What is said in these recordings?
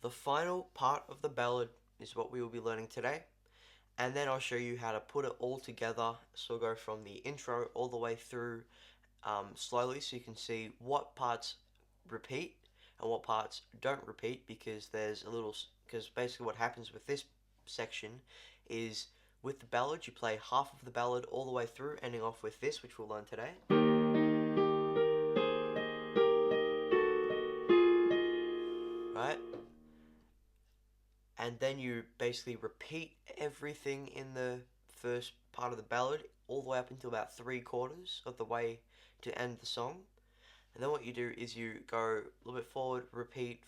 The final part of the ballad is what we will be learning today, and then I'll show you how to put it all together. So we'll go from the intro all the way through slowly, so you can see what parts repeat and what parts don't repeat, because basically what happens with this section is, with the ballad you play half of the ballad all the way through, ending off with this, which we'll learn today. Right? And then you basically repeat everything in the first part of the ballad all the way up until about 3/4 of the way to end the song. And then what you do is you go a little bit forward, repeat,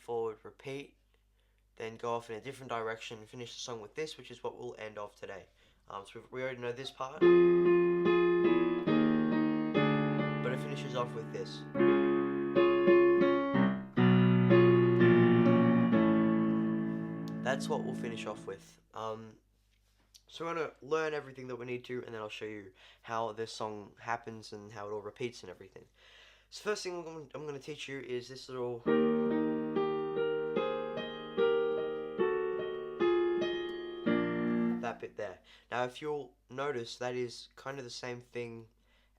then go off in a different direction and finish the song with this, which is what we'll end off today. So we already know this part, but it finishes off with this. That's what we'll finish off with. So we're going to learn everything that we need to, and then I'll show you how this song happens and how it all repeats and everything. So first thing I'm going to teach you is this little... that bit there. Now if you'll notice, that is kind of the same thing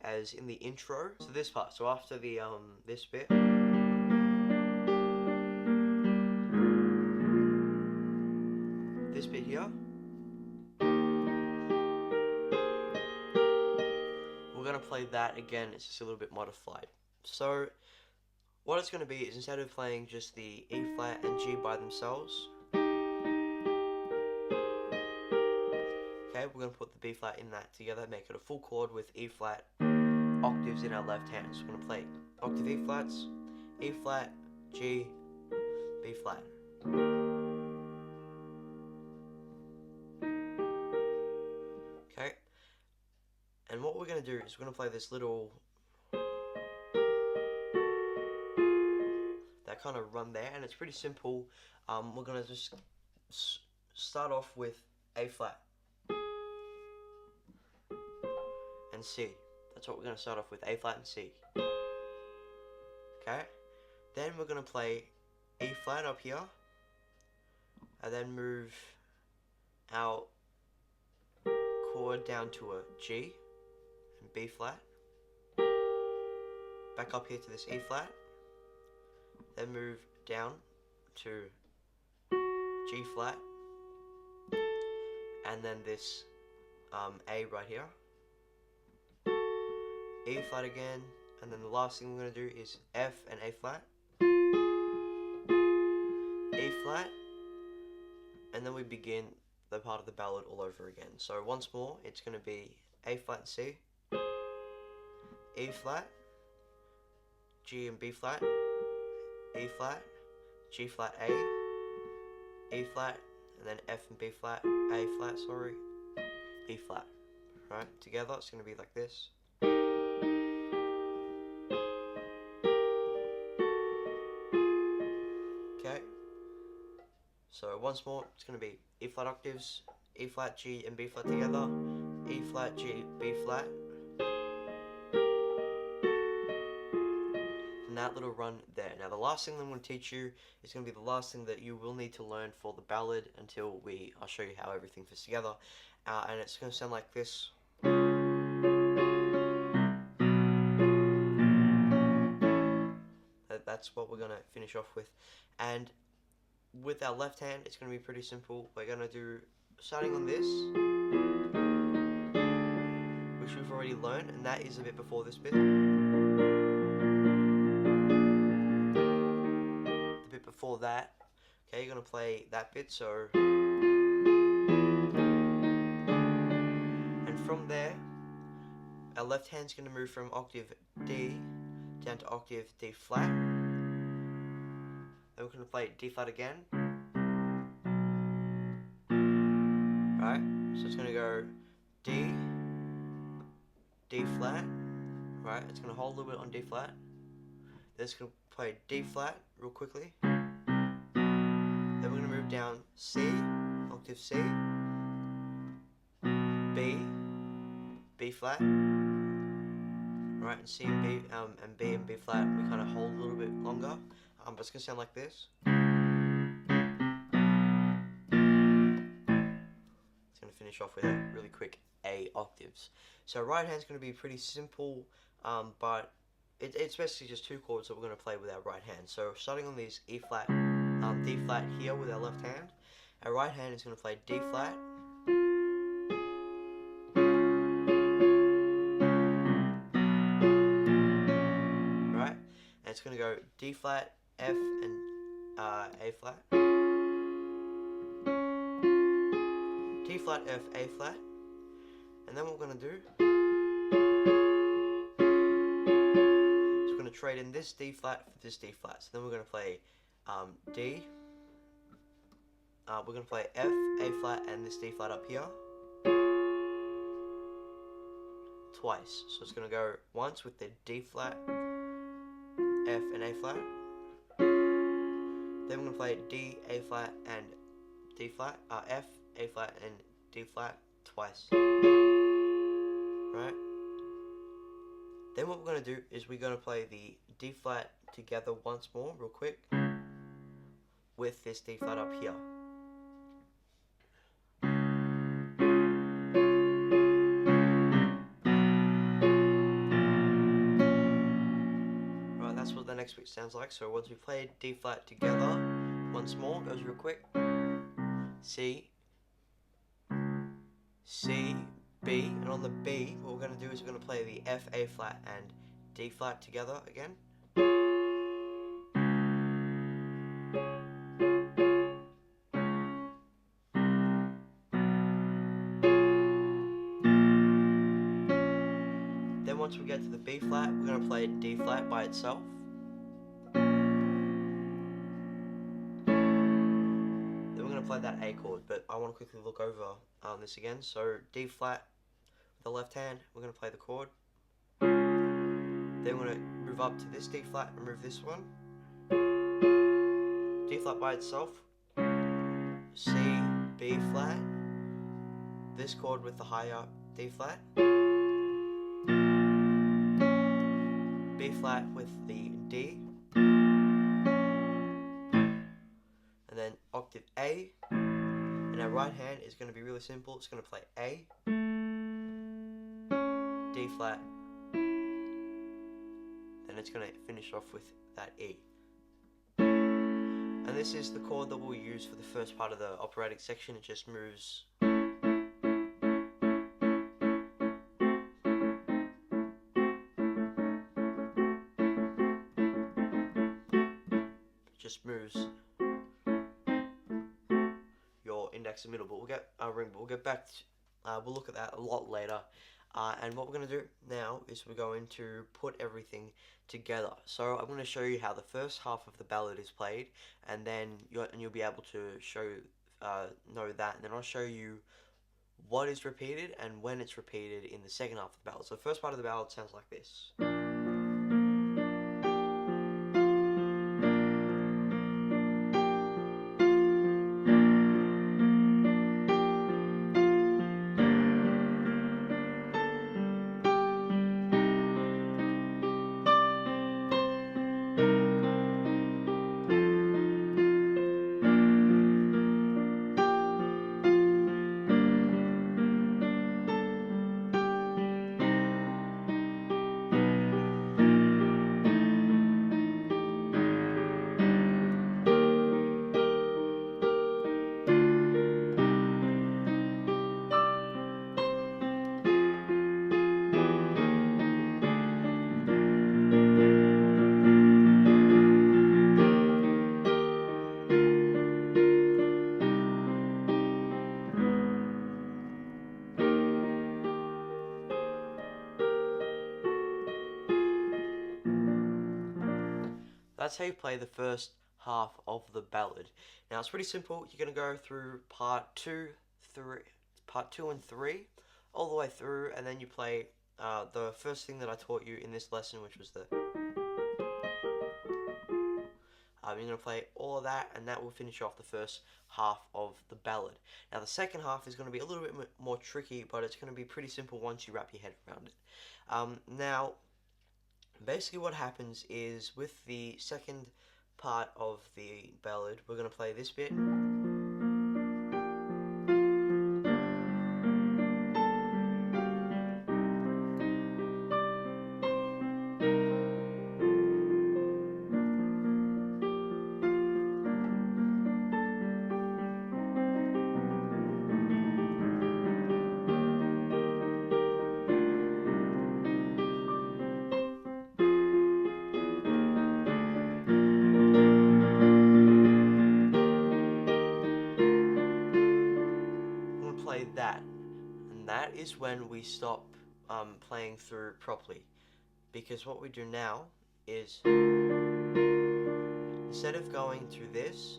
as in the intro. So this part, so after the this bit, this bit here, we're going to play that again. It's just a little bit modified. So what it's going to be is, instead of playing just the E flat and G by themselves, okay, we're going to put the B flat in that together, make it a full chord with E flat octaves in our left hand. So we're going to play octave E flats, E flat, G, B flat. Okay, and what we're going to do is we're going to play this little, that kind of run there, and it's pretty simple. We're going to just start off with A flat and C. That's what we're going to start off with, A flat and C. Okay, then we're going to play E flat up here, and then move our chord down to a G and B flat, back up here to this E flat, then move down to G flat, and then this A right here, E flat again, and then the last thing we're going to do is F and A flat, E flat, and then we begin the part of the ballad all over again. So once more, it's going to be A flat and C, E flat, G and B flat, E flat, G flat A, E flat, and then F and B flat, A flat, sorry, E flat. Right, together it's going to be like this. Okay, so once more, it's going to be E flat octaves, E flat, G and B flat together, E flat, G, B flat, and that little run there. Now the last thing that I'm going to teach you is going to be the last thing that you will need to learn for the ballad until I'll show you how everything fits together, and it's going to sound like this. That's what we're going to finish off with. And with our left hand, it's going to be pretty simple. We're going to do, starting on this, which we've already learned, and that is a bit before this bit. The bit before that, okay, you're going to play that bit, so... And from there, our left hand's going to move from octave D down to octave D flat. Then we're going to play D flat again. Right, so it's going to go D, D flat. Right, it's going to hold a little bit on D flat. Then it's going to play D flat real quickly. Then we're going to move down C, octave C, B, B flat. Right, and C and B and B flat, we kind of hold a little bit longer, but it's going to sound like this. finish off with a really quick A octaves. So right hand's going to be pretty simple, but it's basically just two chords that we're going to play with our right hand. So starting on this E flat, D flat here with our left hand, our right hand is going to play D flat, right, and it's going to go D flat, F, and A flat, D flat, F, A flat, and then what we're going to do is we're going to trade in this D flat for this D flat. So then we're going to play D, we're going to play F, A flat, and this D flat up here twice. So it's going to go once with the D flat, F, and A flat. Then we're going to play D, A flat, and D flat, F, A flat, and D flat twice. Right? Then what we're going to do is we're going to play the D flat together once more, real quick, with this D flat up here. Right, that's what the next bit sounds like. So once we play D flat together once more, goes real quick. C, C, B, and on the B, what we're going to do is we're going to play the F, A flat, and D flat together again. Then once we get to the B flat, we're going to play D flat by itself. Then we're going to play that A chord, but I want to quickly look over this again. So D flat with the left hand, we're going to play the chord. Then we're going to move up to this D flat and move this one. D flat by itself. C, B flat. This chord with the higher D flat. B flat with the D. And then octave A. And our right hand is going to be really simple. It's going to play A, D flat, and it's going to finish off with that E. And this is the chord that we'll use for the first part of the operatic section. It just moves. It just moves your index and middle, but we'll get ring. But we'll get back. We'll look at that a lot later. And what we're going to do now is we're going to put everything together. So I'm going to show you how the first half of the ballad is played, and then you'll be able to know that. And then I'll show you what is repeated and when it's repeated in the second half of the ballad. So the first part of the ballad sounds like this. That's how you play the first half of the ballad. Now it's pretty simple. You're going to go through part 2 and 3, all the way through, and then you play the first thing that I taught you in this lesson, which was the. You're going to play all of that, and that will finish off the first half of the ballad. Now the second half is going to be a little bit more tricky, but it's going to be pretty simple once you wrap your head around it. Now, basically what happens is with the second part of the ballad, we're going to play this bit. is when we stop playing through properly, because what we do now is, instead of going through this,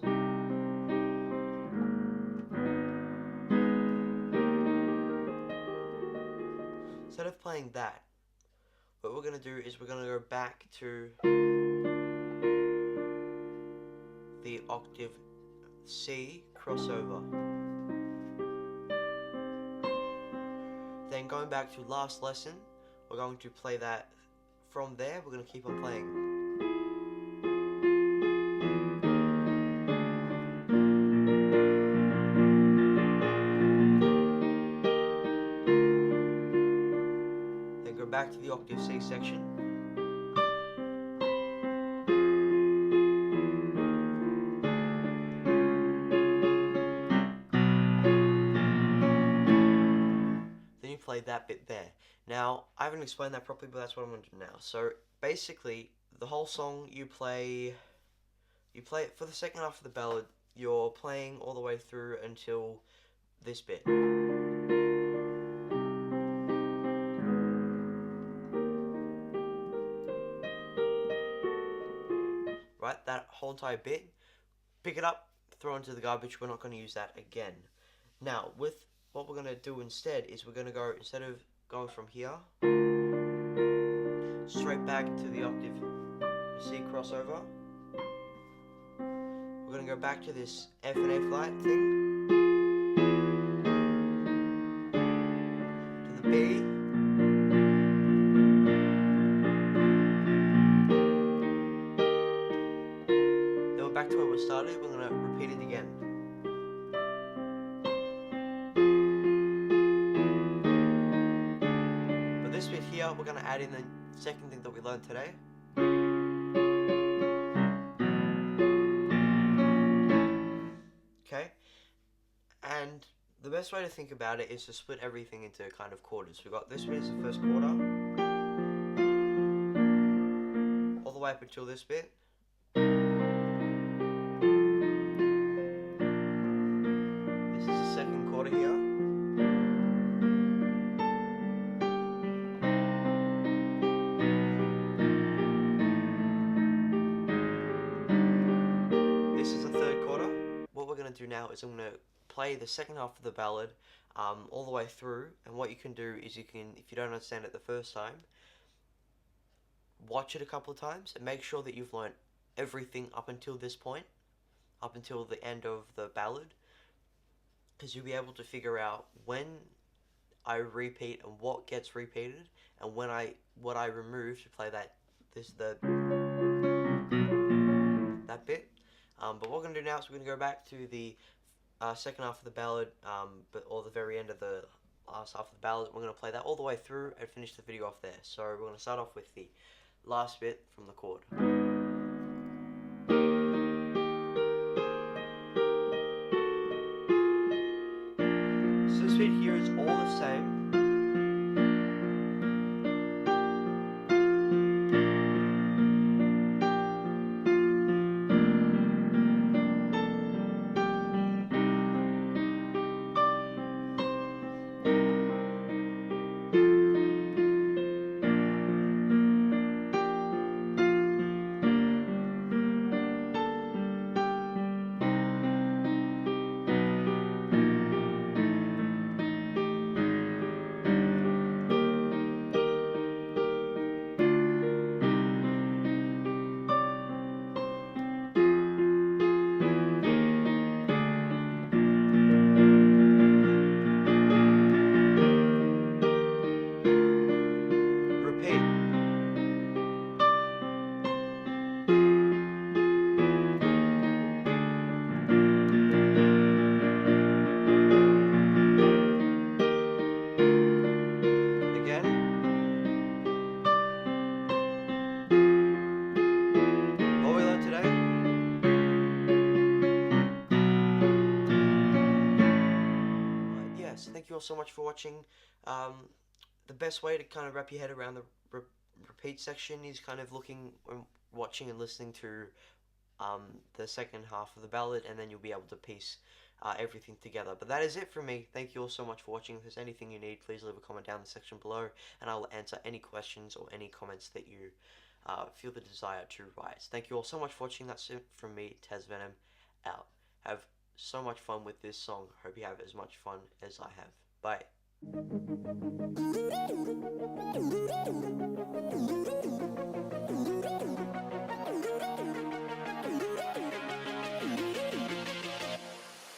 instead of playing that, what we're going to do is we're going to go back to the octave C crossover. Then going back to last lesson, we're going to play that from there. We're going to keep on playing. Then go back to the octave C section. Play that bit there. Now, I haven't explained that properly, but that's what I'm going to do now. So, basically, the whole song you play it for the second half of the ballad, you're playing all the way through until this bit. Right, that whole entire bit, pick it up, throw it into the garbage. We're not going to use that again. Now, with what we're going to do instead is we're going to go, instead of going from here, straight back to the octave C crossover, we're going to go back to this F and A flat thing, to the B, then we're back to where we started. We're going to repeat it again. This bit here, we're going to add in the second thing that we learned today. Okay, and the best way to think about it is to split everything into kind of quarters. We've got this bit is the first quarter, all the way up until this bit. This is the second quarter here. Do now is I'm going to play the second half of the ballad all the way through, and what you can do is you can, if you don't understand it the first time, watch it a couple of times and make sure that you've learned everything up until this point, up until the end of the ballad, because you'll be able to figure out when I repeat and what gets repeated, and when what I remove to play that bit. But what we're going to do now is we're going to go back to the second half of the ballad, or the very end of the last half of the ballad. We're going to play that all the way through and finish the video off there. So we're going to start off with the last bit from the chord. So this bit here is all the same. Thank you all so much for watching. The best way to kind of wrap your head around the repeat section is kind of looking and watching and listening to the second half of the ballad, and then you'll be able to piece everything together. But that is it from me. Thank you all so much for watching. If there's anything you need, please leave a comment down in the section below, and I will answer any questions or any comments that you feel the desire to write. Thank you all so much for watching. That's it from me, Tez Venom, out. Have so much fun with this song. Hope you have as much fun as I have. Bye.